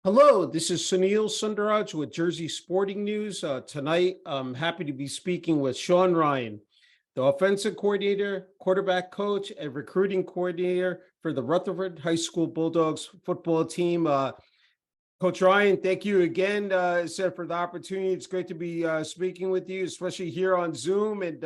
Hello, this is Sunil Sunder Raj with Jersey Sporting News. Tonight, I'm happy to be speaking with Sean Ryan, the offensive coordinator, quarterback coach, and recruiting coordinator for the Rutherford High School Bulldogs football team. Coach Ryan, thank you again, for the opportunity. It's great to be speaking with you, especially here on Zoom. And,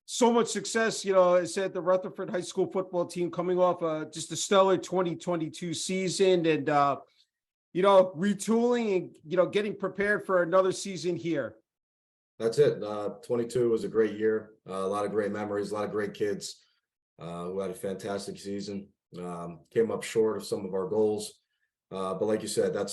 so much success, I said the Rutherford High School football team coming off just a stellar 2022 season and, retooling and, getting prepared for another season here. That's it. 22 was a great year. A lot of great memories, a lot of great kids who had a fantastic season. Came up short of some of our goals. But like you said, that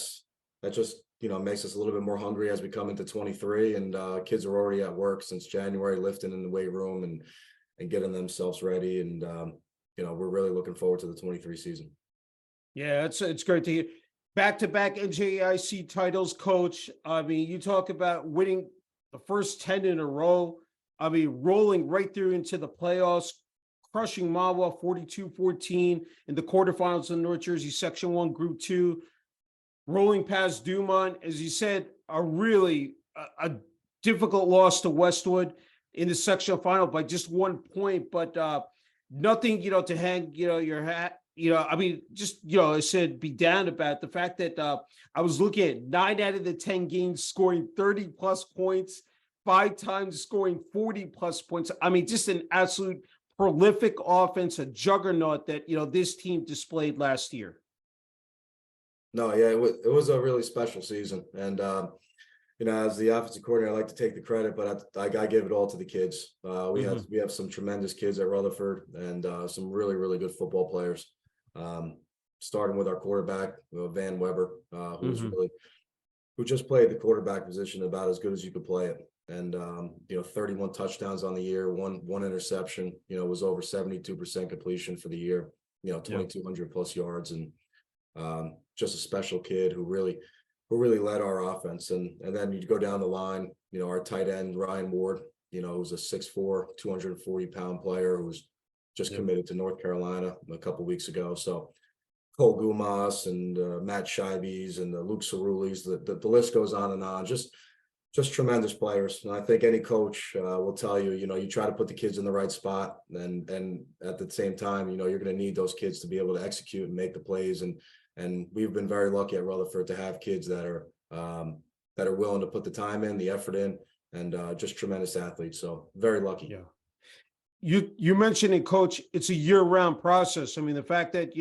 just, makes us a little bit more hungry as we come into 23, and kids are already at work since January, lifting in the weight room and getting themselves ready. And, we're really looking forward to the 23 season. Yeah, it's great to hear. Back-to-back NJIC titles, coach. I mean, you talk about winning the first 10 in a row. I mean, rolling right through into the playoffs, crushing Mawa 42-14 in the quarterfinals of North Jersey Section 1 Group 2, rolling past Dumont, as you said, a difficult loss to Westwood in the sectional final by just 1 point, but nothing, to hang, your hat, I said, be down about the fact that I was looking at 9 out of the 10 games scoring 30 plus points, 5 times scoring 40 plus points. I mean, just an absolute prolific offense, a juggernaut that, this team displayed last year. No, yeah, it was a really special season. And, as the offensive coordinator, I like to take the credit, but I give it all to the kids. We have some tremendous kids at Rutherford and some really, really good football players. Starting with our quarterback, Van Weber, who just played the quarterback position about as good as you could play it. And, 31 touchdowns on the year, one interception, was over 72% completion for the year, 2,200 plus yards, and just a special kid who really led our offense. And then you go down the line, our tight end, Ryan Ward, who's a 6'4", 240-pound player who was just committed to North Carolina a couple of weeks ago. So Cole Gumas and Matt Scheibes and Luke Cerulis, the list goes on and on. Just tremendous players. And I think any coach will tell you, you try to put the kids in the right spot, and at the same time, you're going to need those kids to be able to execute and make the plays. And we've been very lucky at Rutherford to have kids that are willing to put the time in, the effort in, and just tremendous athletes. So very lucky. Yeah. You mentioned it, Coach, it's a year-round process. I mean, the fact that,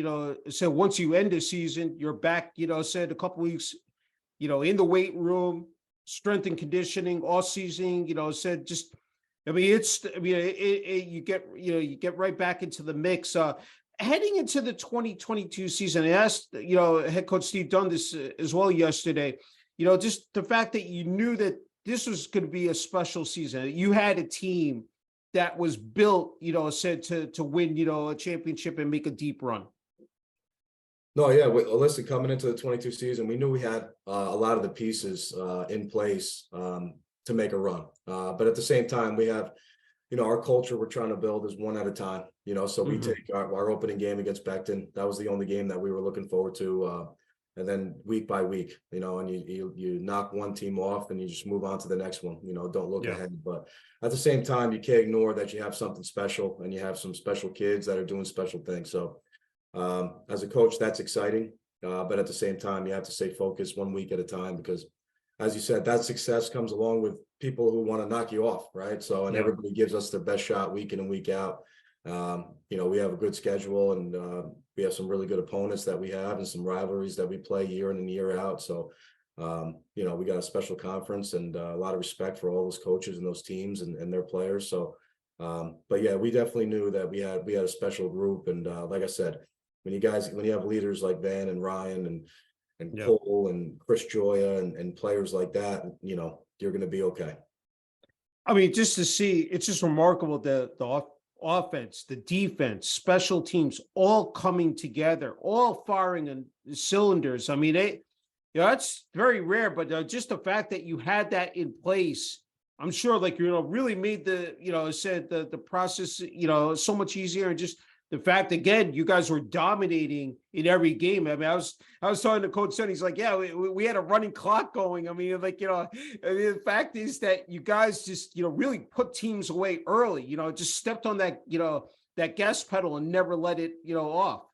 so once you end the season, you're back, said a couple weeks, in the weight room, strength and conditioning all season, said just, you get right back into the mix. Heading into the 2022 season, I asked, head coach Steve Dunn this as well yesterday, just the fact that you knew that this was going to be a special season. You had a team that was built, said to win, a championship and make a deep run. No, yeah. Listen, coming into the 22 season, we knew we had a lot of the pieces in place to make a run. But at the same time, we have, our culture we're trying to build is one at a time, so we take our opening game against Beckton. That was the only game that we were looking forward to. And then week by week, and you knock one team off and you just move on to the next one, don't look ahead. But at the same time, you can't ignore that you have something special and you have some special kids that are doing special things. So as a coach, that's exciting. But at the same time, you have to stay focused 1 week at a time, because as you said, that success comes along with people who want to knock you off, right? So, and everybody gives us their best shot week in and week out. We have a good schedule, and we have some really good opponents that we have, and some rivalries that we play year in and year out. So, we got a special conference, and a lot of respect for all those coaches and those teams and their players. So, but yeah, we definitely knew that we had a special group. And like I said, when you have leaders like Van and Ryan and Cole and Chris Joya and players like that, you're going to be okay. I mean, just to see, it's just remarkable the offense, the defense, special teams, all coming together, all firing on cylinders. I mean, that's very rare, but just the fact that you had that in place, I'm sure, really made the, said the process, so much easier, and just the fact, again, you guys were dominating in every game. I mean, I was talking to Coach Son. He's like, yeah, we had a running clock going. I mean, like, I mean, the fact is that you guys just, really put teams away early, just stepped on that, that gas pedal and never let it, off.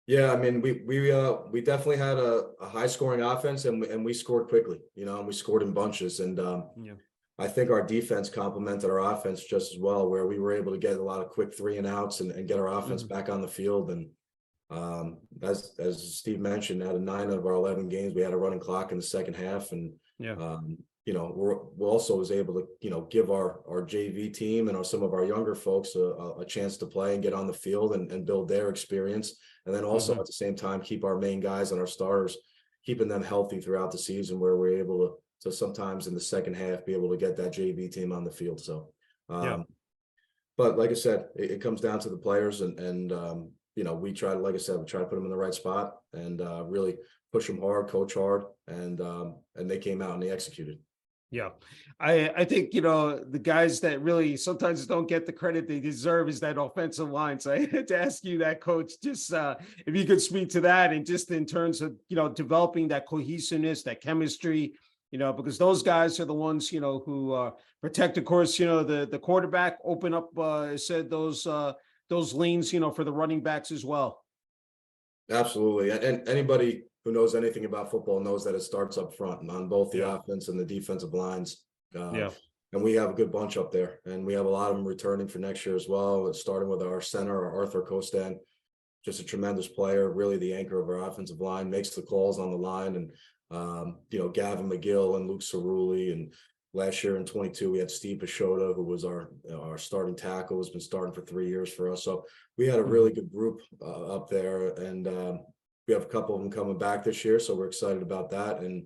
Yeah, I mean, we definitely had a high scoring offense, and we scored quickly, and we scored in bunches. And Yeah. I think our defense complemented our offense just as well, where we were able to get a lot of quick 3-and-outs and get our offense back on the field. And as Steve mentioned, out of 9 of our 11 games, we had a running clock in the second half. And Yeah. we also was able to, give our JV team and some of our younger folks a chance to play and get on the field and build their experience. And then also at the same time, keep our main guys and our starters, keeping them healthy throughout the season, where we're able to sometimes in the second half be able to get that JV team on the field. So, Yeah. but like I said, it comes down to the players, and we try to, like I said, we try to put them in the right spot and really push them hard, coach hard, and they came out and they executed. Yeah. I think, the guys that really sometimes don't get the credit they deserve is that offensive line. So I had to ask you that, coach, just if you could speak to that, and just in terms of, developing that cohesiveness, that chemistry, because those guys are the ones, who protect, of course, the quarterback, open up, said those lanes, for the running backs as well. Absolutely. And anybody who knows anything about football knows that it starts up front and on both the Yeah. offense and the defensive lines. Yeah. And we have a good bunch up there, and we have a lot of them returning for next year as well. Starting with our center, our Arthur Costan, just a tremendous player, really the anchor of our offensive line, makes the calls on the line. And, Gavin McGill and Luke Cerulli. And last year in 22, we had Steve Pashota, who was our starting tackle, has been starting for 3 years for us. So we had a really good group up there, and we have a couple of them coming back this year. So we're excited about that. And,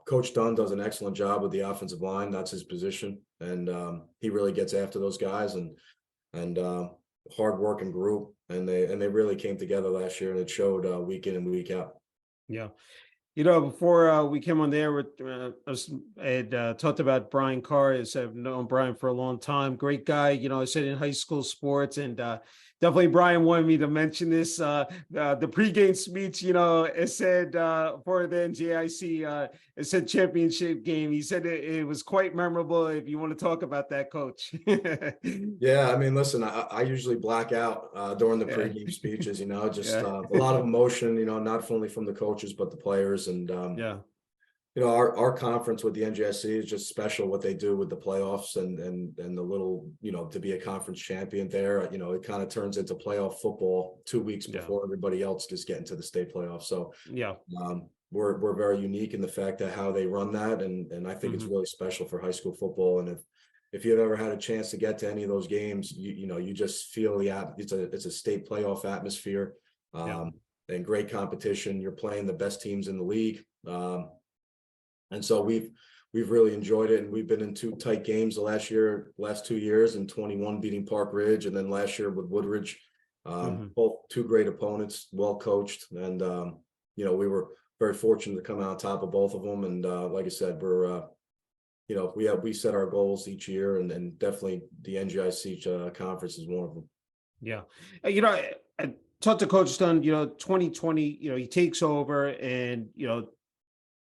Coach Dunn does an excellent job with the offensive line. That's his position. And he really gets after those guys, and hard working group. And they really came together last year, and it showed week in and week out. Yeah. Before we came on there, I had talked about Brian Carr. I've known Brian for a long time. Great guy. I said in high school sports, and definitely Brian wanted me to mention this. The pregame speech, it said for the NJIC, it said championship game. He said it was quite memorable. If you want to talk about that, Coach. Yeah, I mean, listen, I usually black out during the pregame speeches, just a lot of emotion, not only from the coaches, but the players. And, our conference with the NJSC is just special, what they do with the playoffs and the little, to be a conference champion there, it kind of turns into playoff football 2 weeks before everybody else is getting to the state playoffs. So, we're very unique in the fact that how they run that. And I think it's really special for high school football. And if you've ever had a chance to get to any of those games, you just feel it's a state playoff atmosphere, and great competition. You're playing the best teams in the league. And so we've really enjoyed it, and we've been in 2 tight games the last 2 years, and 21 beating Park Ridge, and then last year with Woodridge, both 2 great opponents, well coached. And, we were very fortunate to come out on top of both of them. And like I said, we're, we set our goals each year, and definitely the NGIC conference is one of them. Yeah. I talked to Coach Dunn, 2020, he takes over, and,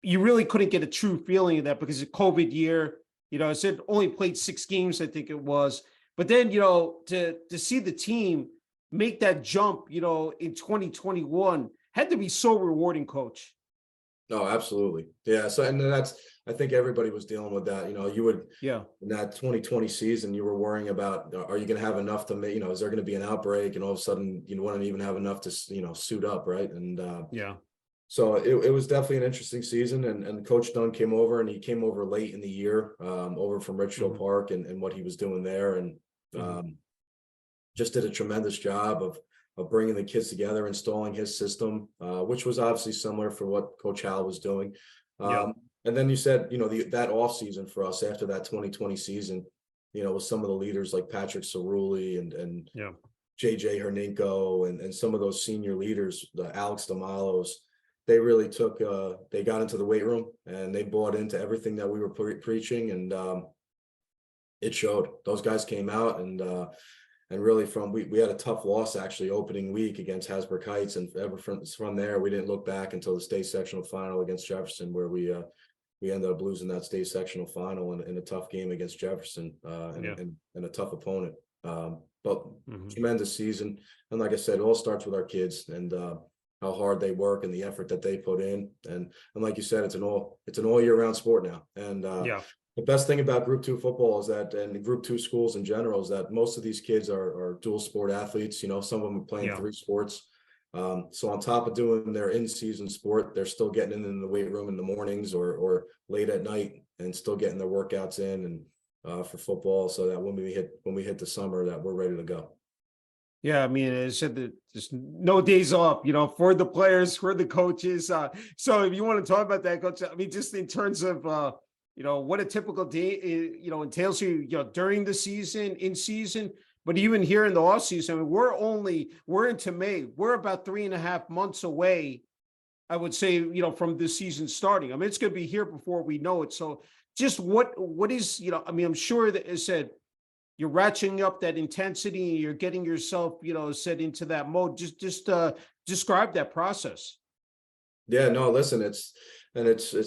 you really couldn't get a true feeling of that because of COVID year. I said only played 6 games, I think it was. But then, to see the team make that jump, in 2021 had to be so rewarding, Coach. No, absolutely. Yeah. So, and I think everybody was dealing with that. You would, in that 2020 season, you were worrying about, are you going to have enough to make, is there going to be an outbreak? And all of a sudden, you wouldn't even have enough to, suit up. Right. And, so it was definitely an interesting season, and Coach Dunn came over, and he came over late in the year, over from Richfield Park and what he was doing there. And, just did a tremendous job of bringing the kids together, installing his system, which was obviously similar for what Coach Hal was doing. And then you said, that off season for us after that 2020 season, with some of the leaders like Patrick Cerulli and JJ Herninko and some of those senior leaders, Alex Damalos, they really they got into the weight room, and they bought into everything that we were preaching. And it showed. Those guys came out, and and really we had a tough loss actually opening week against Hasbrook Heights, and ever from there we didn't look back until the state sectional final against Jefferson, where we ended up losing that state sectional final in a tough game against Jefferson, and a tough opponent. But tremendous season, and like I said, it all starts with our kids and how hard they work and the effort that they put in, and like you said, it's an all year round sport now, and the best thing about Group 2 football is that, and Group 2 schools in general, is that most of these kids are dual sport athletes. You know, some of them are playing 3 sports. So on top of doing their in-season sport, they're still getting in the weight room in the mornings or late at night, and still getting their workouts in and for football, so that when we hit the summer, that we're ready to go. Yeah, I mean, it said that there's no days off, for the players, for the coaches. So if you want to talk about that, Coach, I mean, just in terms of, what a typical day, entails you, during the season, in season, but even here in the off season, I mean, we're into May. We're about 3.5 months away, I would say, from this season starting. I mean, it's going to be here before we know it. So just what is, I mean, I'm sure that it said, you're ratcheting up that intensity, you're getting yourself, set into that mode. Just describe that process. Yeah, no, listen, it's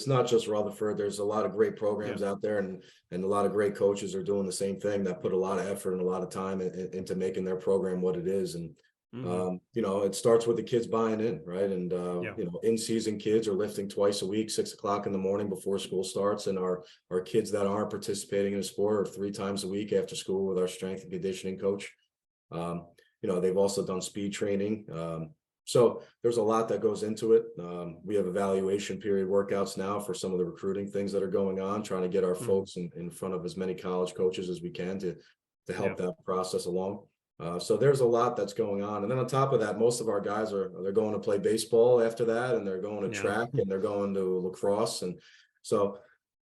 not just Rutherford. There's a lot of great programs out there, and a lot of great coaches are doing the same thing, that put a lot of effort and a lot of time into making their program what it is. And it starts with the kids buying in, right? And in-season kids are lifting twice a week, 6 o'clock in the morning before school starts, and our kids that aren't participating in a sport are 3 times a week after school with our strength and conditioning coach. They've also done speed training. So there's a lot that goes into it. We have evaluation period workouts now for some of the recruiting things that are going on, trying to get our folks in front of as many college coaches as we can to help that process along. So there's a lot that's going on. And then on top of that, most of our guys they're going to play baseball after that, and they're going to track, and they're going to lacrosse. And so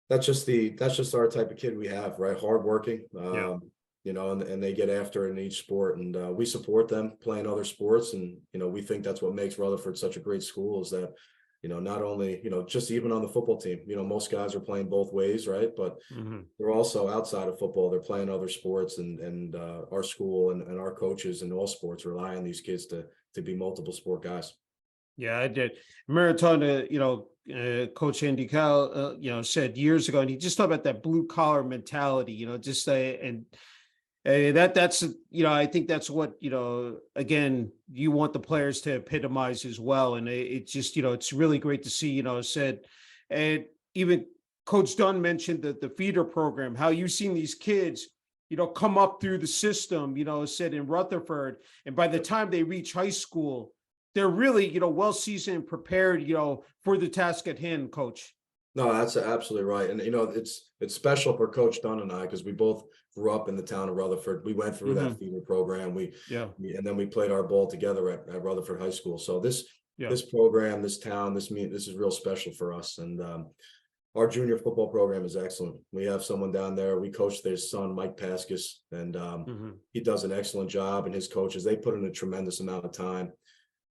that's just our type of kid we have, right? Hardworking, and they get after it in each sport, and we support them playing other sports. And, we think that's what makes Rutherford such a great school, is that, not only, just even on the football team, most guys are playing both ways, right? But they're also outside of football, they're playing other sports, and our school and our coaches in all sports rely on these kids to be multiple sport guys. Yeah, I did. I remember talking to, Coach Andy Cal, said years ago, and he just talked about that blue collar mentality, just and that's, I think that's what, again, you want the players to epitomize as well. And it's just, it's really great to see, said, and even Coach Dunn mentioned the feeder program, how you've seen these kids, come up through the system, said in Rutherford. And by the time they reach high school, they're really, well seasoned and prepared, for the task at hand, Coach. No, that's absolutely right. And, it's special for Coach Dunn and I, because we both grew up in the town of Rutherford. We went through that feeder program. And then we played our ball together at Rutherford High School. So this program, this town, this is real special for us. And our junior football program is excellent. We have someone down there. We coach their son, Mike Pascus, and he does an excellent job. And his coaches, they put in a tremendous amount of time.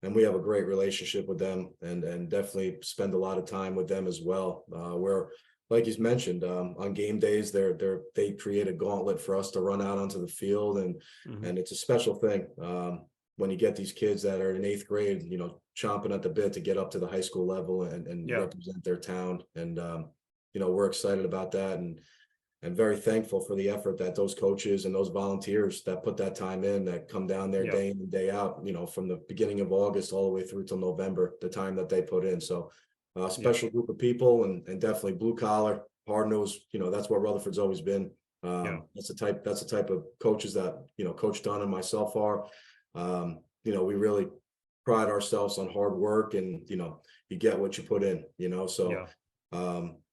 And we have a great relationship with them, and definitely spend a lot of time with them as well. Where, like he's mentioned, on game days, they create a gauntlet for us to run out onto the field, and it's a special thing when you get these kids that are in 8th grade, chomping at the bit to get up to the high school level and represent their town. And we're excited about that, and very thankful for the effort that those coaches and those volunteers that put that time in, that come down there day in and day out, from the beginning of August all the way through till November, the time that they put in. So a special group of people, and definitely blue collar, hard nosed, that's what Rutherford's always been. That's the type of coaches that, Coach Dunn and myself are. We really pride ourselves on hard work, and, you get what you put in, so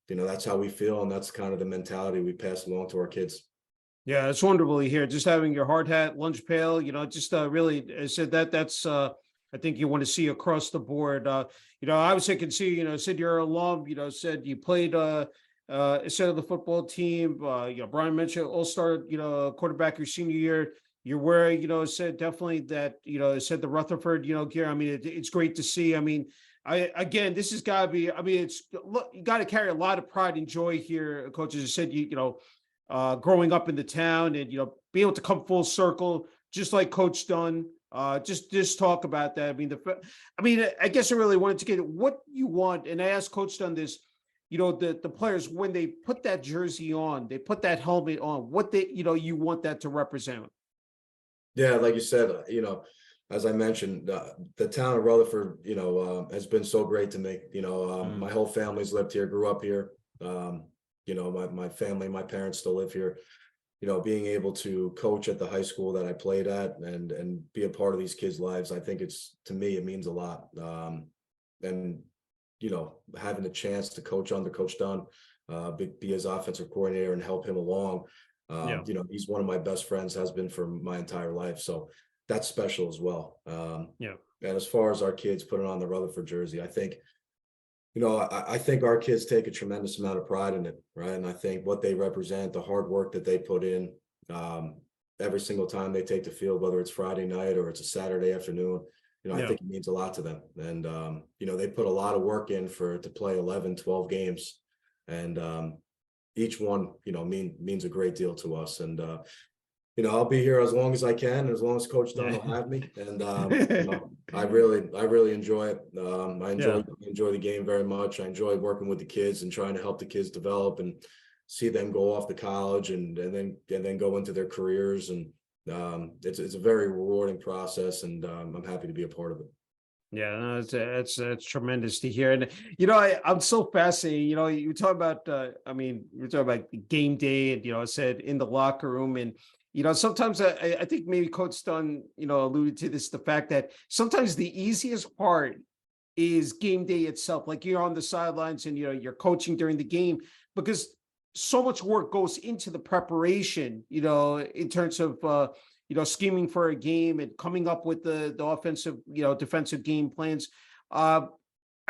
that's how we feel, and that's kind of the mentality we pass along to our kids. Yeah, it's wonderful to hear. Just having your hard hat, lunch pail, just really, I said that's I think you want to see across the board. Obviously I can see, said you're an alum, said you played instead of the football team. Brian mentioned all-star, quarterback your senior year. You're wearing, said definitely that, said the Rutherford, gear. I mean, it's great to see. I mean, again, this has got to be, I mean, you got to carry a lot of pride and joy here, Coach. As you said, growing up in the town, and, be able to come full circle just like Coach Dunn. Just talk about that. I mean, I guess I really wanted to get what you want, and I asked Coach Dunn this. The players, when they put that jersey on, they put that helmet on. What you want that to represent. Yeah, like you said, as I mentioned, the town of Rutherford, has been so great to me. My whole family's lived here, grew up here. My family, my parents still live here. Being able to coach at the high school that I played at and be a part of these kids' lives, I think to me, it means a lot. And, having the chance to coach under Coach Dunn, be his offensive coordinator and help him along. Yeah. He's one of my best friends, has been for my entire life. So that's special as well. Yeah. And as far as our kids putting on the Rutherford jersey, I think, I think our kids take a tremendous amount of pride in it, right? And I think what they represent, the hard work that they put in, every single time they take the field, whether it's Friday night or it's a Saturday afternoon, I think it means a lot to them. And, they put a lot of work in to play 11, 12 games. And each one, means a great deal to us. And, I'll be here as long as I can, as long as Coach Dunn will have me. And I really enjoy it. I enjoy the game very much. I enjoy working with the kids and trying to help the kids develop and see them go off to college and then go into their careers. And it's a very rewarding process, and I'm happy to be a part of it. Yeah, no, it's tremendous to hear. And I'm so fascinated. You talk about we're talking about game day, and I said in the locker room, and sometimes I think maybe Coach Dunn alluded to this, the fact that sometimes the easiest part is game day itself. Like, you're on the sidelines and you're coaching during the game, because so much work goes into the preparation, in terms of scheming for a game and coming up with the offensive, defensive game plans. I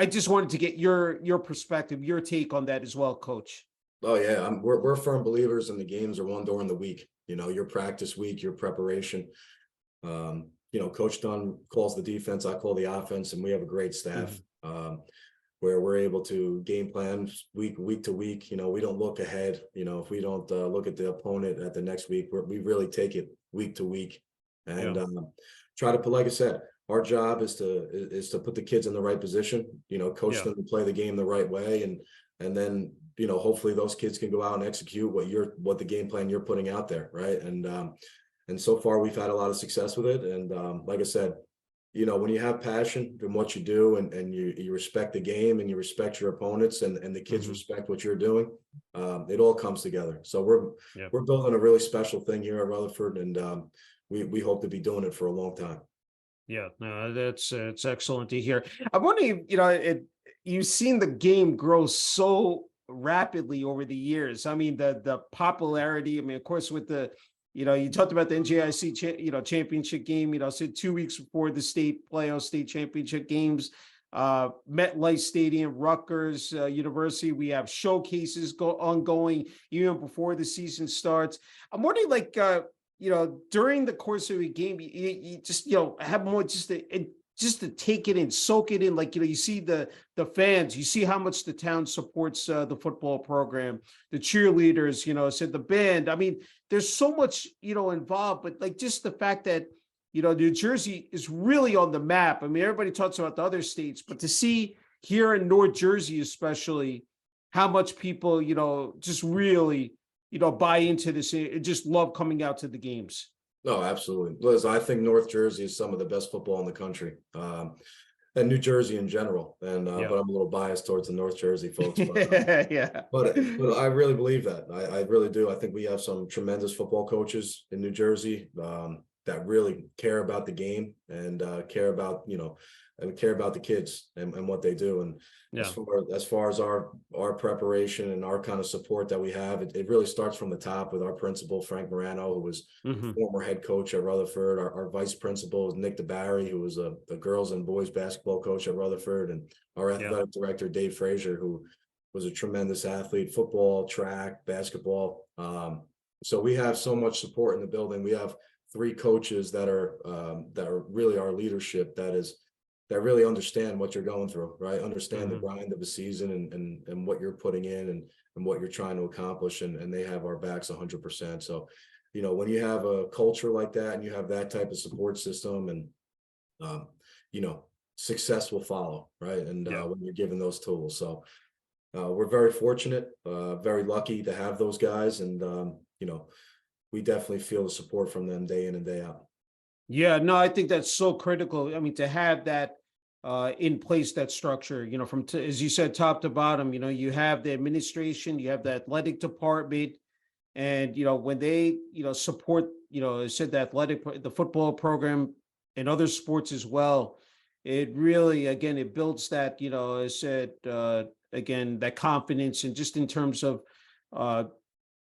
just wanted to get your perspective, your take on that as well, Coach. Oh yeah, we're firm believers in the games are won during the week. Your practice week, your preparation. Coach Dunn calls the defense, I call the offense, and we have a great staff. Where we're able to game plan week to week. We don't look ahead. If we don't look at the opponent at the next week, we really take it week to week, and try to put, like I said, our job is to put the kids in the right position. Coach them to play the game the right way, and then hopefully those kids can go out and execute what the game plan you're putting out there, right? And so far we've had a lot of success with it. And like I said, when you have passion in what you do, and you respect the game and you respect your opponents, and the kids respect what you're doing, it all comes together. So we're building a really special thing here at Rutherford, and we hope to be doing it for a long time. Yeah, no, it's excellent to hear. I'm wondering, you've seen the game grow so rapidly over the years. I mean, the popularity. I mean, of course, with the you talked about the NJIC, championship game, so 2 weeks before the state championship games, MetLife Stadium, Rutgers University, we have showcases ongoing even before the season starts. I'm wondering, like, during the course of a game, you just, have more just to take it in, soak it in. Like, you see the fans, you see how much the town supports the football program, the cheerleaders, said the band. I mean, there's so much, involved, but like just the fact that, New Jersey is really on the map. I mean, everybody talks about the other states, but to see here in North Jersey, especially, how much people, just really, buy into this and just love coming out to the games. No, absolutely. Liz, I think North Jersey is some of the best football in the country, and New Jersey in general. And but I'm a little biased towards the North Jersey folks. But, but I really believe that. I really do. I think we have some tremendous football coaches in New Jersey that really care about the game and care about the kids and what they do. And as far as our preparation and our kind of support that we have, it really starts from the top with our principal, Frank Morano, who was former head coach at Rutherford. Our vice principal is Nick DeBarry, who was the girls and boys basketball coach at Rutherford, and our athletic director, Dave Frazier, who was a tremendous athlete, football, track, basketball. So we have so much support in the building. We have 3 coaches that are really our leadership, that really understand what you're going through, right? Understand the grind of the season and what you're putting in and what you're trying to accomplish. And they have our backs 100%. So when you have a culture like that and you have that type of support system, and you know, success will follow, right? And when you're given those tools. So we're very fortunate, very lucky to have those guys. And we definitely feel the support from them day in and day out. Yeah, no, I think that's so critical. I mean, to have that in place, that structure, from as you said, top to bottom, you have the administration, you have the athletic department, and when they support, as I said, the football program and other sports as well, it really, again, it builds that, as I said, again, that confidence, and just in terms of uh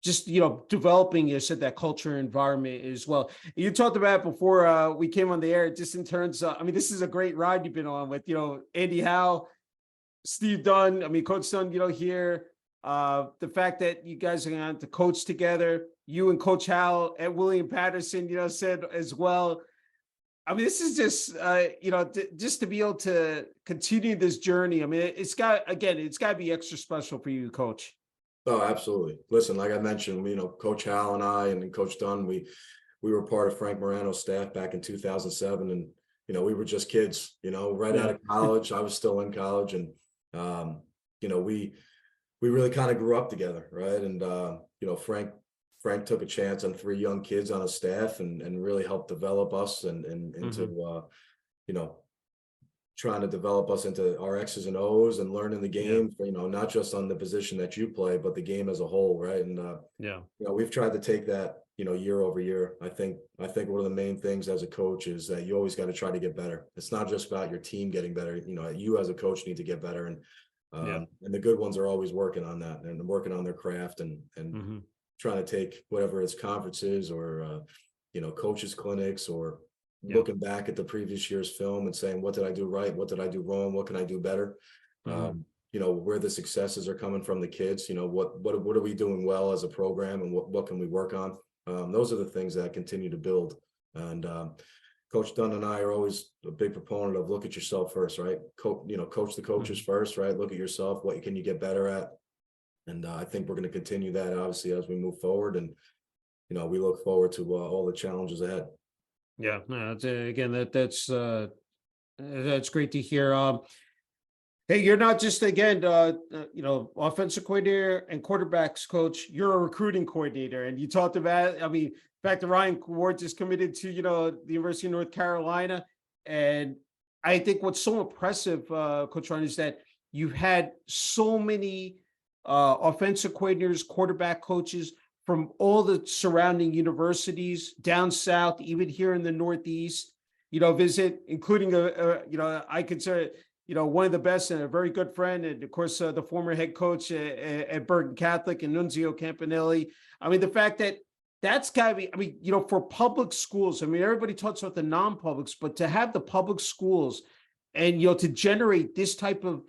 just developing, you said, that culture environment as well. You talked about before we came on the air, just in terms of, I mean, this is a great ride you've been on with Andy Howe, Steve Dunn, I mean, Coach Dunn, here, the fact that you guys are going to coach together, you and Coach Howe and William Patterson, said as well. I mean, this is just just to be able to continue this journey. I mean, it's got to be extra special for you, Coach. Oh, absolutely. Listen, like I mentioned, Coach Hal and I and Coach Dunn, we were part of Frank Morano's staff back in 2007, and we were just kids, right out of college. I was still in college, and we really kind of grew up together, right? And Frank took a chance on 3 young kids on his staff, and really helped develop us and into trying to develop us into our X's and O's and learning the game, not just on the position that you play, but the game as a whole, right? And we've tried to take that, year over year. I think one of the main things as a coach is that you always got to try to get better. It's not just about your team getting better. You as a coach need to get better, and the good ones are always working on that and working on their craft, and trying to take whatever it's conferences or coaches clinics, or looking back at the previous year's film and saying, what did I do right? What did I do wrong? What can I do better? Where the successes are coming from the kids, what are we doing well as a program, and what can we work on? Those are the things that continue to build. And Coach Dunn and I are always a big proponent of look at yourself first, right? Coach the coaches first, right? Look at yourself. What can you get better at? And I think we're going to continue that, obviously, as we move forward. And, we look forward to all the challenges ahead. Yeah, no, again, that's great to hear. Hey, you're not just, again, offensive coordinator and quarterbacks coach. You're a recruiting coordinator, and you talked about. I mean, in fact, Ryan Ward is committed to the University of North Carolina, and I think what's so impressive, Coach Ryan, is that you've had so many offensive coordinators, quarterback coaches from all the surrounding universities down south, even here in the Northeast, visit, including I consider, one of the best and a very good friend, and of course, the former head coach at Bergen Catholic, and Nunzio Campanelli. I mean, the fact that that's got to be, I mean, for public schools, I mean, everybody talks about the non-publics, but to have the public schools and, to generate this type of,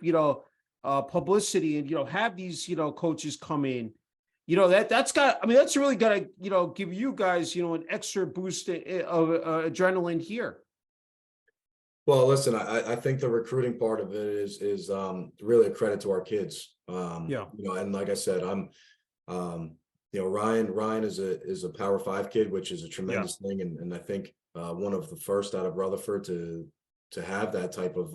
publicity, and, have these, coaches come in, that's got, I mean, that's really got to, give you guys, an extra boost of adrenaline here. Well, listen, I think the recruiting part of it is really a credit to our kids. And like I said, Ryan is a Power 5 kid, which is a tremendous thing. And I think one of the first out of Rutherford to have that type of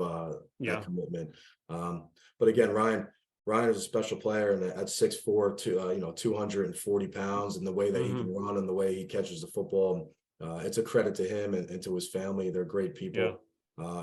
that commitment. But again, Ryan is a special player, and at 6'4", 240 pounds, and the way that he can run and the way he catches the football, it's a credit to him and to his family. They're great people.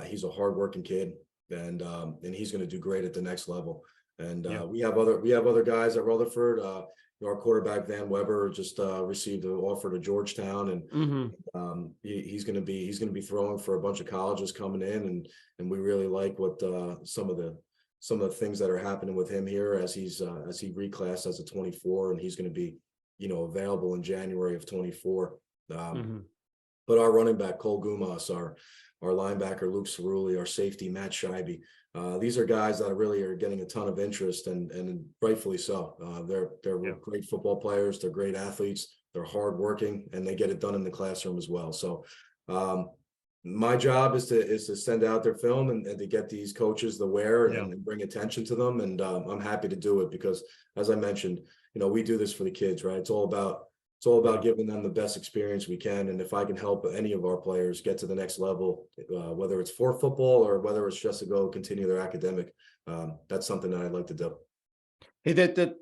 He's a hardworking kid, and he's going to do great at the next level. And we have other guys at Rutherford. Our quarterback Van Weber just received an offer to Georgetown, and he's going to be throwing for a bunch of colleges coming in, and we really like what some of the things that are happening with him here as he reclassed as a 24, and he's going to be available in January of 24. But our running back Cole Gumas, our linebacker Luke Cerulli, our safety Matt Scheibe, these are guys that really are getting a ton of interest, and rightfully so. They're great football players. They're great athletes. They're hardworking, and they get it done in the classroom as well. So my job is to send out their film and to get these coaches the wear and bring attention to them. And I'm happy to do it because, as I mentioned, we do this for the kids, right? It's all about it's all about giving them the best experience we can. And if I can help any of our players get to the next level, whether it's for football or whether it's just to go continue their academic, that's something that I'd like to do. Hey, that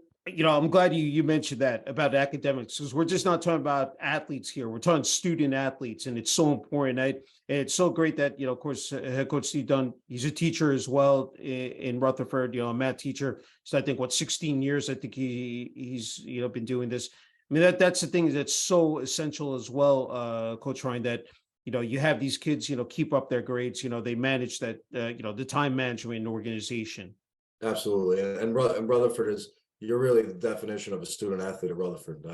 I'm glad you mentioned that about academics, because we're just not talking about athletes here. We're talking student athletes, and it's so important. It's so great that of course, head coach Steve Dunn, he's a teacher as well in Rutherford. A math teacher. So I think 16 years. I think he's been doing this. I mean that's the thing that's so essential as well, Coach Ryan. That you have these kids keep up their grades. They manage that the time management and organization. Absolutely. And Rutherford is, you're really the definition of a student athlete at Rutherford.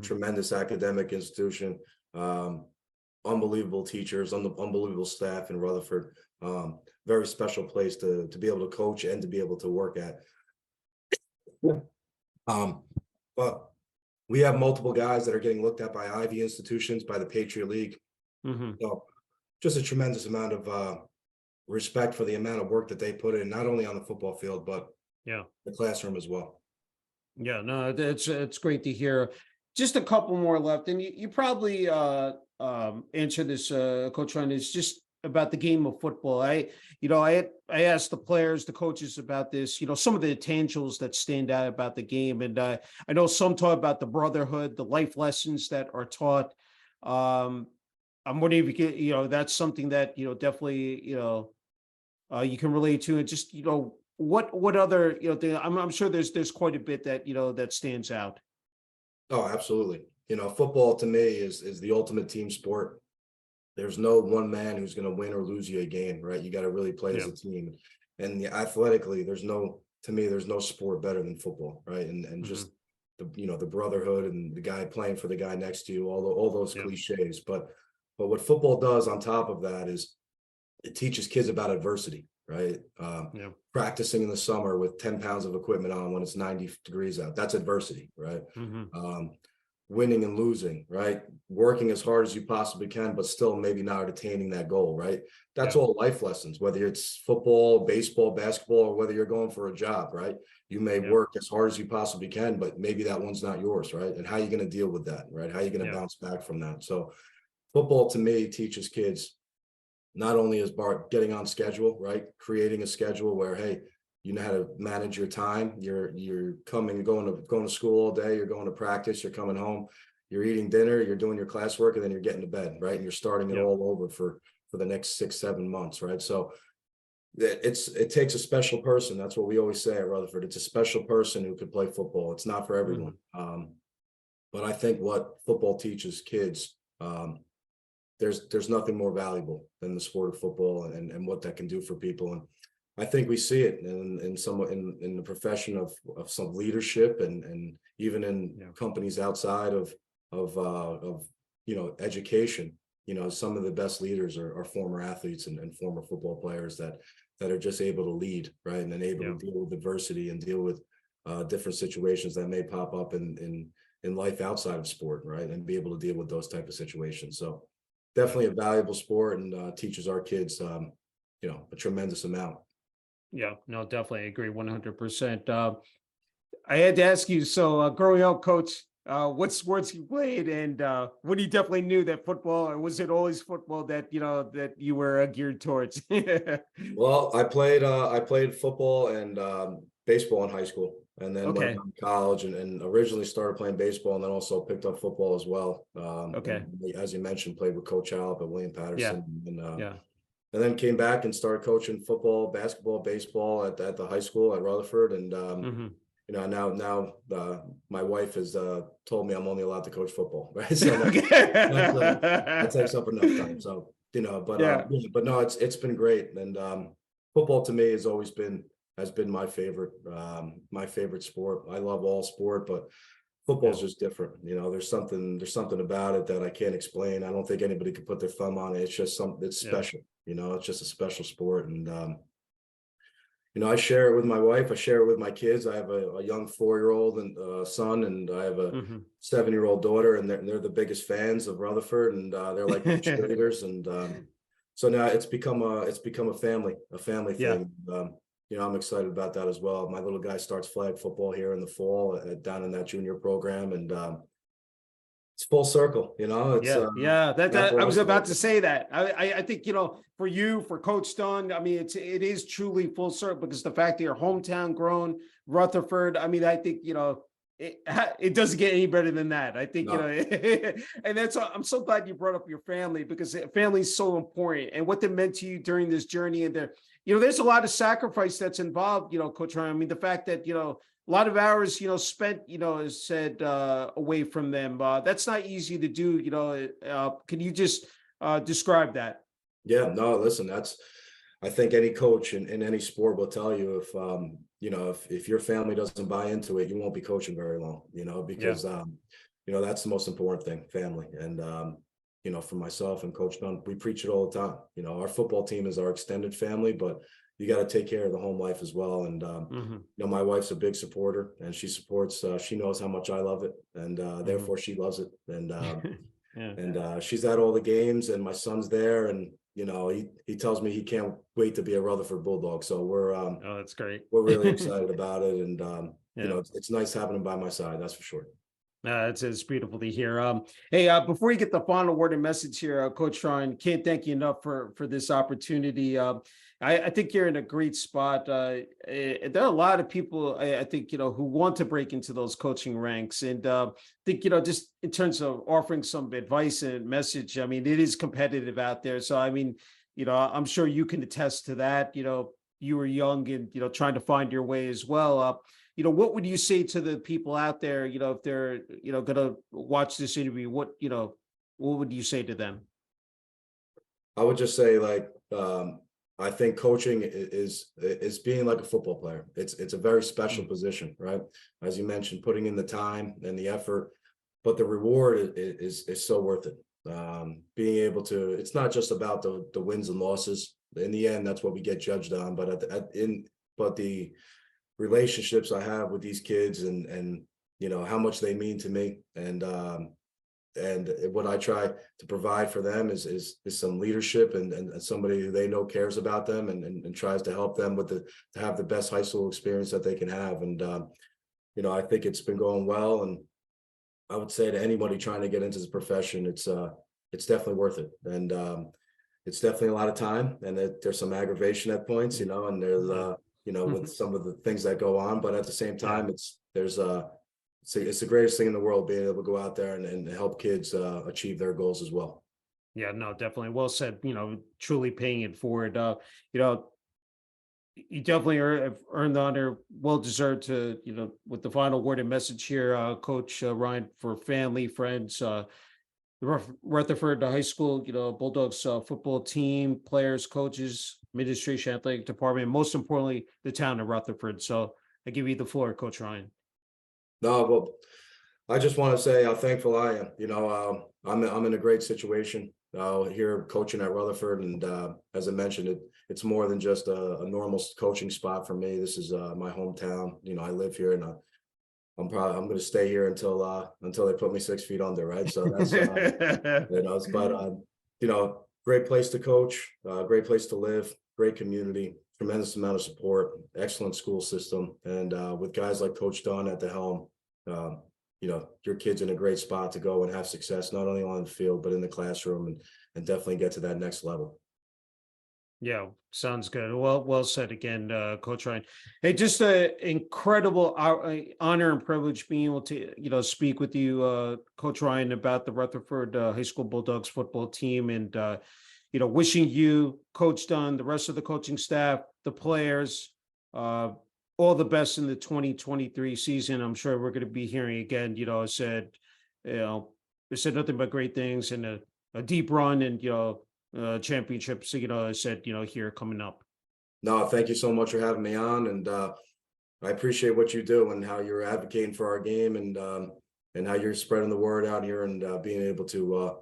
Tremendous academic institution, unbelievable teachers, unbelievable staff in Rutherford. Very special place to be able to coach and to be able to work at. But we have multiple guys that are getting looked at by Ivy institutions, by the Patriot League. So just a tremendous amount of respect for the amount of work that they put in, not only on the football field, but the classroom as well. Yeah, no, it's great to hear. Just a couple more left, and you probably answer this, Coach Ryan. Is just about the game of football. I asked the players, the coaches about this. Some of the intangibles that stand out about the game, and I know some talk about the brotherhood, the life lessons that are taught. I'm wondering if you get, that's something that definitely you can relate to, and just what other I'm sure there's quite a bit that that stands out. Oh, absolutely. Football to me is the ultimate team sport. There's no one man who's going to win or lose you a game, right? You got to really play as a team. And athletically, there's no sport better than football, right? And just the brotherhood and the guy playing for the guy next to you, all those cliches. But what football does on top of that is it teaches kids about adversity, right? Practicing in the summer with 10 pounds of equipment on when it's 90 degrees out, that's adversity, right? Winning and losing, right? Working as hard as you possibly can, but still maybe not attaining that goal, right? That's all life lessons, whether it's football, baseball, basketball, or whether you're going for a job, right? You may work as hard as you possibly can, but maybe that one's not yours, right? And how are you going to deal with that, right? How are you going to bounce back from that? So football to me teaches kids not only is getting on schedule, right? Creating a schedule where, hey, you know how to manage your time. You're going to school all day. You're going to practice. You're coming home. You're eating dinner. You're doing your classwork, and then you're getting to bed, right? And you're starting it all over for the next 6-7 months, right? So it takes a special person. That's what we always say at Rutherford. It's a special person who could play football. It's not for everyone. But I think what football teaches kids, there's nothing more valuable than the sport of football and what that can do for people. And I think we see it in the profession of some leadership and even in companies outside of education. Some of the best leaders are former athletes and former football players that are just able to lead, right? And then able to deal with adversity and deal with different situations that may pop up in life outside of sport, right? And be able to deal with those type of situations. So definitely a valuable sport, and teaches our kids a tremendous amount. Yeah, no, definitely agree 100%. I had to ask you, so growing up, Coach, what sports you played, and when you definitely knew that football, or was it always football that that you were geared towards? Well, I played football and baseball in high school, and then went on to college and originally started playing baseball, and then also picked up football as well. And as you mentioned, played with Coach Alp at William Patterson, and then came back and started coaching football, basketball, baseball at the high school at Rutherford. And now my wife has told me I'm only allowed to coach football, right? So that takes up enough time. So but no, it's been great. And football to me has been my favorite sport. I love all sport, but football is just different. There's something about it that I can't explain. I don't think anybody could put their thumb on it. It's just it's special. It's just a special sport. And I share it with my wife. I share it with my kids. I have a young 4-year-old and son, and I have a 7-year-old daughter, and they're the biggest fans of Rutherford, and they're like cheerleaders. And so now it's become a family thing. I'm excited about that as well. My little guy starts flag football here in the fall down in that junior program, and it's full circle, you know, it's, Yeah. not I for was us. about to say that. I think, for you, for Coach Dunn, I mean, it is truly full circle because the fact that you're hometown grown, Rutherford. I mean, I think, it doesn't get any better than that. I think, No, and I'm so glad you brought up your family because family is so important and what they meant to you during this journey. And there's a lot of sacrifice that's involved, Coach Ryan. I mean, the fact that, a lot of hours, spent, as said, away from them. That's not easy to do. Can you just describe that? yeah, no, listen, I think any coach in any sport will tell you if, if your family doesn't buy into it, you won't be coaching very long, Yeah. because, that's the most important thing, family. And, for myself and Coach Dunn, we preach it all the time. Our football team is our extended family, but you got to take care of the home life as well. And, my wife's a big supporter and she supports, she knows how much I love it. And, therefore she loves it. And, Yeah. she's at all the games and my son's there and, he tells me he can't wait to be a Rutherford Bulldog. So Oh, that's great. we're really excited about it. And, Yeah. it's nice having him by my side. That's for sure. It's beautiful to hear. Hey, before you get the final word and message here, Coach Ryan, can't thank you enough for this opportunity. I think you're in a great spot. There are a lot of people, I think, who want to break into those coaching ranks. And I think, just in terms of offering some advice and message, I mean, it is competitive out there. So, I mean, I'm sure you can attest to that. You were young and, trying to find your way as well. What would you say to the people out there, if they're, going to watch this interview, what would you say to them? I would just say I think coaching is being like a football player. It's a very special position, right? As you mentioned, putting in the time and the effort, but the reward is so worth it. Being able to, it's not just about the wins and losses. In the end, that's what we get judged on. But but the relationships I have with these kids and how much they mean to me and what I try to provide for them is some leadership and somebody who they know cares about them and tries to help them to have the best high school experience that they can have. And I think it's been going well. And I would say to anybody trying to get into this profession, it's definitely worth it. And it's definitely a lot of time and there's some aggravation at points, and there's with some of the things that go on, but at the same time, it's the greatest thing in the world being able to go out there and help kids achieve their goals as well. Yeah, no, definitely. Well said, truly paying it forward. You know, you definitely have earned the honor, well deserved to, with the final word and message here, Coach Ryan, for family, friends, the Rutherford High School, Bulldogs football team, players, coaches, administration, athletic department, and most importantly, the town of Rutherford. So I give you the floor, Coach Ryan. No, well, I just want to say how thankful I am. I'm in a great situation here coaching at Rutherford, and as I mentioned, it's more than just a normal coaching spot for me. This is my hometown. I live here, and I'm going to stay here until they put me 6 feet under, right? So that's but great place to coach, great place to live, great community, tremendous amount of support, excellent school system, and with guys like Coach Dunn at the helm, your kid's in a great spot to go and have success not only on the field but in the classroom and definitely get to that next level. Yeah, sounds good. Well said again, Coach Ryan. Hey, just an incredible honor and privilege being able to, speak with you, Coach Ryan, about the Rutherford High School Bulldogs football team, and wishing you, Coach Dunn, the rest of the coaching staff, the players, all the best in the 2023 season. I'm sure we're going to be hearing again. They said nothing but great things and a deep run and championships. I said here coming up. No, thank you so much for having me on, and I appreciate what you do and how you're advocating for our game and how you're spreading the word out here and being able to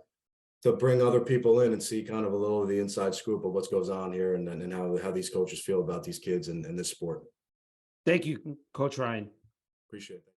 bring other people in and see kind of a little of the inside scoop of what goes on here and how these coaches feel about these kids and this sport. Thank you, Coach Ryan. Appreciate that.